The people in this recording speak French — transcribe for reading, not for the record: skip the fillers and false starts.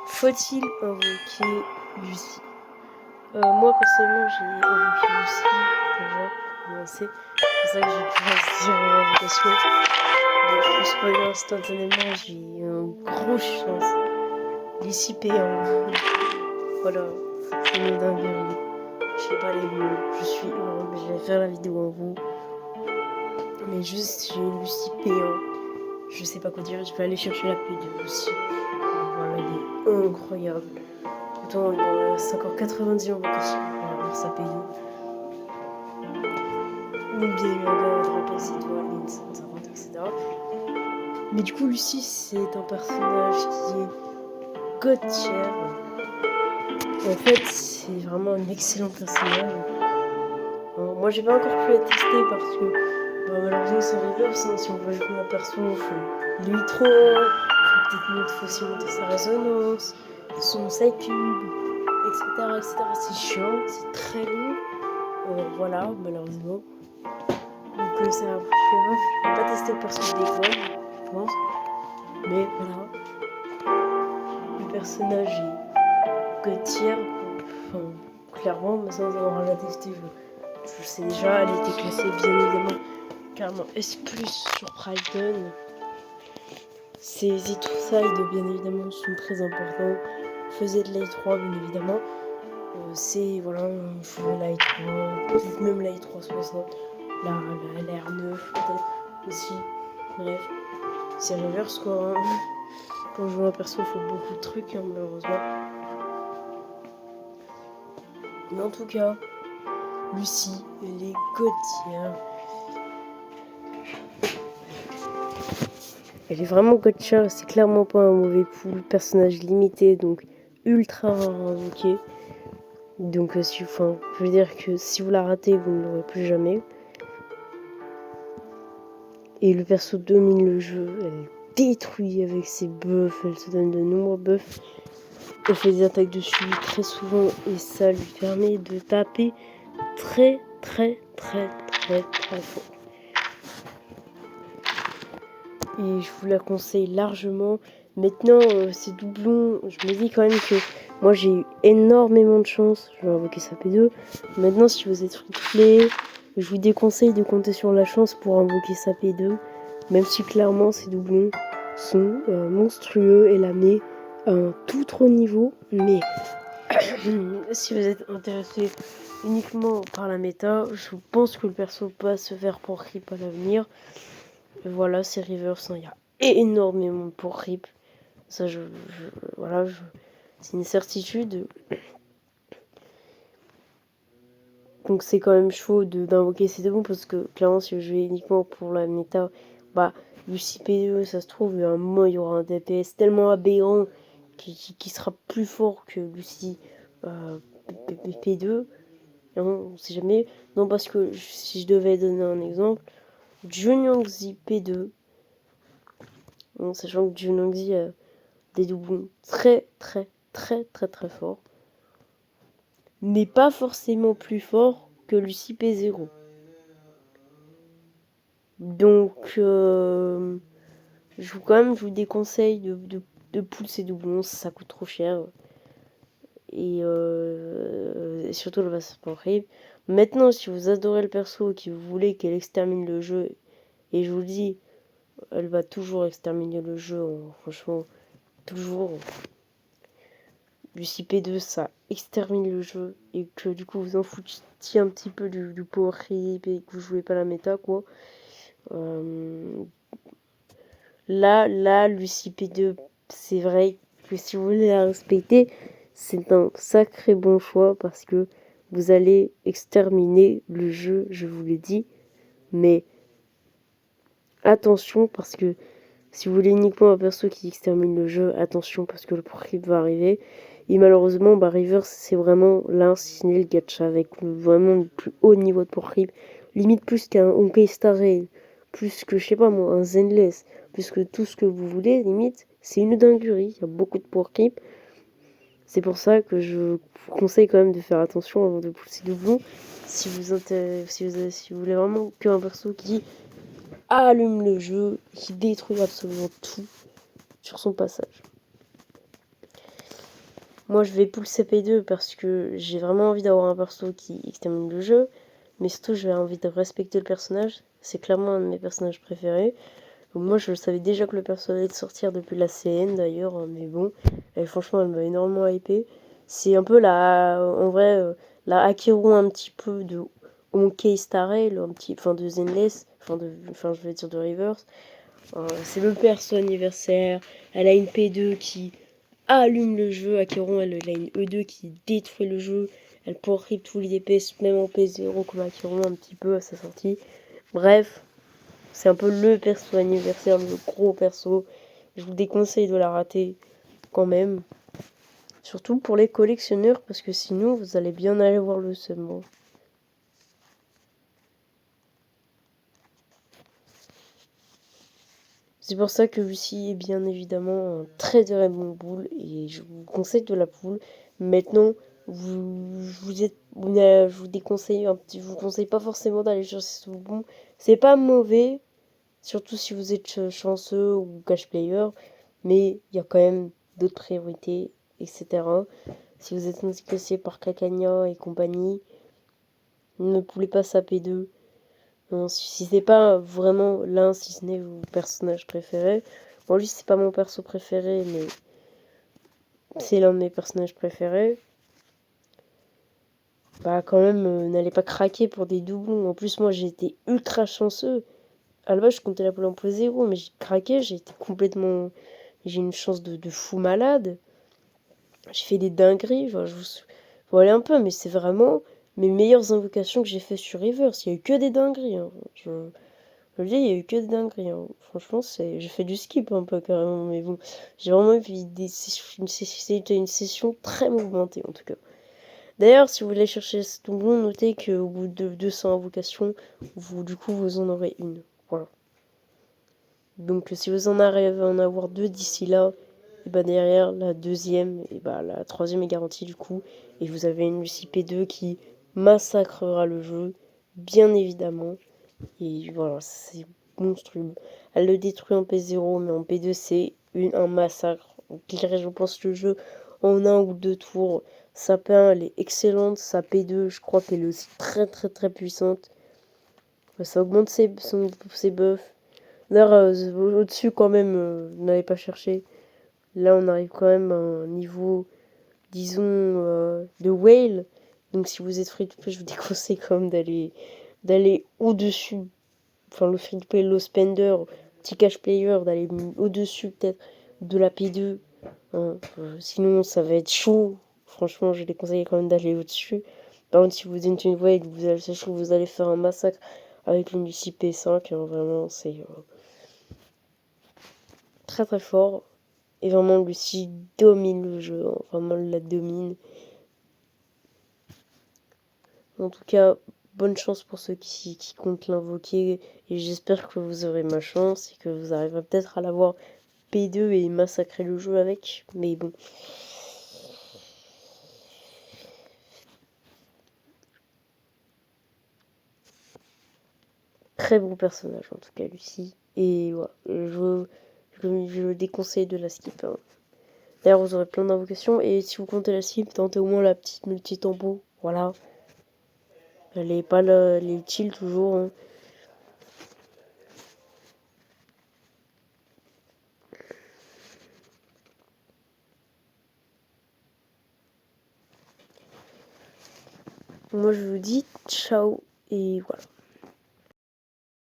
Faut-il invoquer Lucie? Moi personnellement j'ai invoqué Lucie déjà pour commencer. C'est pour ça que j'ai pu dire l'invocation. Donc je peux spoiler instantanément, j'ai eu une grosse chance. Lucie payant. Voilà, c'est une dinguerie. Je sais pas les mots, je suis heureux, je vais faire la vidéo en vous. Mais juste j'ai une Lucie payant. Je sais pas quoi dire, je vais aller chercher la paix de Lucie. Voilà, il est incroyable. Pourtant, il en reste encore 90 en vocation pour avoir sa paye. Une vieille manga, Dragon étoile, une 150, etc. Mais du coup, Lucie, c'est un personnage qui est god tier. En fait, c'est vraiment un excellent personnage. Alors, moi, j'ai pas encore pu la tester parce que malheureusement, c'est reverse. Hein, si on veut jouer un perso, il faut lui trop. Il faut aussi monter sa résonance, son side cube, etc. etc. C'est chiant, c'est très long. Voilà, malheureusement. Donc c'est un peu grave. Je vais pas tester le perso d'école, je pense. Mais voilà. Le personnage est god tier. Enfin, clairement, mais sans avoir à la tester, je sais déjà, elle était classée bien évidemment carrément S+, sur Priden. Ses side bien évidemment sont très importants. Faisait de l'AI3 bien évidemment. C'est voilà, je veux l'AI3, peut-être même l'AI360, la LR9 peut-être aussi. Bref, c'est reverse quoi. Hein. Pour jouer un perso, il faut beaucoup de trucs hein, malheureusement. Mais en tout cas, Lucie, elle est god tier. Elle est vraiment god tier, c'est clairement pas un mauvais pool, personnage limité, donc ultra rare à invoquer. Donc je veux dire que si vous la ratez, vous ne l'aurez plus jamais. Et le perso domine le jeu, elle détruit avec ses buffs, elle se donne de nombreux buffs. Elle fait des attaques de suivi très souvent et ça lui permet de taper très fort. Et je vous la conseille largement. Maintenant, ces doublons, je me dis quand même que moi j'ai eu énormément de chance. Je vais invoquer sa P2. Maintenant, si vous êtes free-to-play, je vous déconseille de compter sur la chance pour invoquer sa P2. Même si clairement ces doublons sont monstrueux et l'amener à un tout autre niveau. Mais si vous êtes intéressé uniquement par la méta, je pense que le perso peut se faire pour creep à l'avenir. Voilà, c'est reverse, il y a énormément pour rip. Ça, voilà, c'est une certitude. Donc c'est quand même chaud d'invoquer ces deux bons parce que clairement si je vais uniquement pour la méta, bah Lucie P2 ça se trouve, à un moment il y aura un DPS tellement aberrant qui sera plus fort que Lucie P2. Non, on sait jamais. Non parce que si je devais donner un exemple, Junyangzi P2. En sachant que Junyangzi a des doublons très forts. Mais pas forcément plus fort que Lucie P0. Donc, je vous déconseille de pull ces doublons, ça coûte trop cher. Et surtout le passeport rib. Maintenant, si vous adorez le perso et que vous voulez qu'elle extermine le jeu, et je vous le dis, elle va toujours exterminer le jeu, franchement, toujours. Lucie P2, ça extermine le jeu, et que du coup vous en foutiez un petit peu du power rib et que vous jouez pas la méta, quoi. Là, Lucie P2, c'est vrai que si vous voulez la respecter, c'est un sacré bon choix parce que vous allez exterminer le jeu, je vous l'ai dit. Mais attention parce que si vous voulez uniquement un perso qui extermine le jeu, attention parce que le pro-rip va arriver. Et malheureusement, Reverse, c'est vraiment l'insigné, le gacha avec vraiment le plus haut niveau de pro-rip. Limite plus qu'un Honkai Star Rail, plus que, je sais pas moi, un Zenless, plus que tout ce que vous voulez, limite, c'est une dinguerie. Il y a beaucoup de pro-rip. C'est pour ça que je vous conseille quand même de faire attention avant de pousser doublon. Si vous voulez vraiment qu'un perso qui allume le jeu, qui détruit absolument tout sur son passage. Moi, je vais pull CP2 parce que j'ai vraiment envie d'avoir un perso qui extermine le jeu. Mais surtout, j'ai envie de respecter le personnage. C'est clairement un de mes personnages préférés. Donc moi, je savais déjà que le perso allait sortir depuis la CN d'ailleurs. Mais bon, et franchement, elle m'a énormément hypé. C'est un peu en vrai, la Acheron un petit peu de Honkai Star Rail, un petit, enfin de Zenless, enfin je vais dire de Reverse. C'est le perso anniversaire. Elle a une P2 qui allume le jeu. Acheron, elle a une E2 qui détruit le jeu. Elle peut rip tous les DPS, même en P0 comme Acheron un petit peu à sa sortie. Bref, c'est un peu le perso anniversaire, le gros perso. Je vous déconseille de la rater quand même. Surtout pour les collectionneurs, parce que sinon vous allez bien aller voir le seum. C'est pour ça que Lucie est bien évidemment un très très bon boule et je vous conseille de la poule. Maintenant, je vous déconseille je vous conseille pas forcément d'aller chercher ce bon. C'est pas mauvais, surtout si vous êtes chanceux ou cash player, mais il y a quand même d'autres priorités, etc. Si vous êtes intéressé par Cacagna et compagnie, ne pouvez pas saper d'eux. Non, si c'est pas vraiment l'un, si ce n'est vos personnages préférés. Bon, lui, c'est pas mon perso préféré, mais c'est l'un de mes personnages préférés. Bah, quand même, n'allez pas craquer pour des doublons. En plus, moi, j'ai été ultra chanceux. À la base, je comptais la poule en point 0, mais j'ai craqué, j'ai été complètement. J'ai une chance de fou malade. J'ai fait des dingueries. Enfin, faut aller un peu, mais c'est vraiment mes meilleures invocations que j'ai fait sur Reverse. Il y a eu que des dingueries. Hein. Je le dis, il y a eu que des dingueries. Hein. Franchement, j'ai fait du skip un peu carrément, mais bon, j'ai vraiment eu c'était une session très mouvementée en tout cas. D'ailleurs, si vous voulez chercher ce doublon, notez qu'au bout de 200 invocations, du coup, vous en aurez une. Voilà. Donc, si vous en arrivez à en avoir deux d'ici là, et bah derrière, la deuxième, et bah la troisième est garantie du coup, et vous avez une Lucie P2 qui massacrera le jeu, bien évidemment. Et voilà, c'est monstrueux. Elle le détruit en P0, mais en P2, c'est un massacre. On dirait, je pense, le jeu en un ou deux tours. Sa P1, elle est excellente. Sa P2, je crois qu'elle est aussi très très très puissante. Ça augmente ses buffs. D'ailleurs, au-dessus, quand même, n'allez pas chercher. Là, on arrive quand même à un niveau, disons, de whale. Donc, si vous êtes free to play, je vous déconseille quand même d'aller au-dessus, enfin le free to play low spender, petit cash player, d'aller au-dessus peut-être de la P2. Hein. Sinon, ça va être chaud. Franchement, je les conseille quand même d'aller au-dessus. Par contre, si vous êtes une voie et que vous allez sachez que vous allez faire un massacre avec une Lucie P5, hein, vraiment, c'est très très fort. Et vraiment, Lucie domine le jeu. Hein, vraiment, elle la domine. En tout cas, bonne chance pour ceux qui comptent l'invoquer. Et j'espère que vous aurez ma chance et que vous arriverez peut-être à l'avoir P2 et massacrer le jeu avec. Mais bon. Très bon personnage en tout cas, Lucie. Et voilà, je déconseille de la skip. Hein. D'ailleurs, vous aurez plein d'invocations. Et si vous comptez la skip, tentez au moins la petite multi-tambo. Voilà. Elle est pas là, elle est utile toujours. Hein. Moi, je vous dis ciao. Et voilà.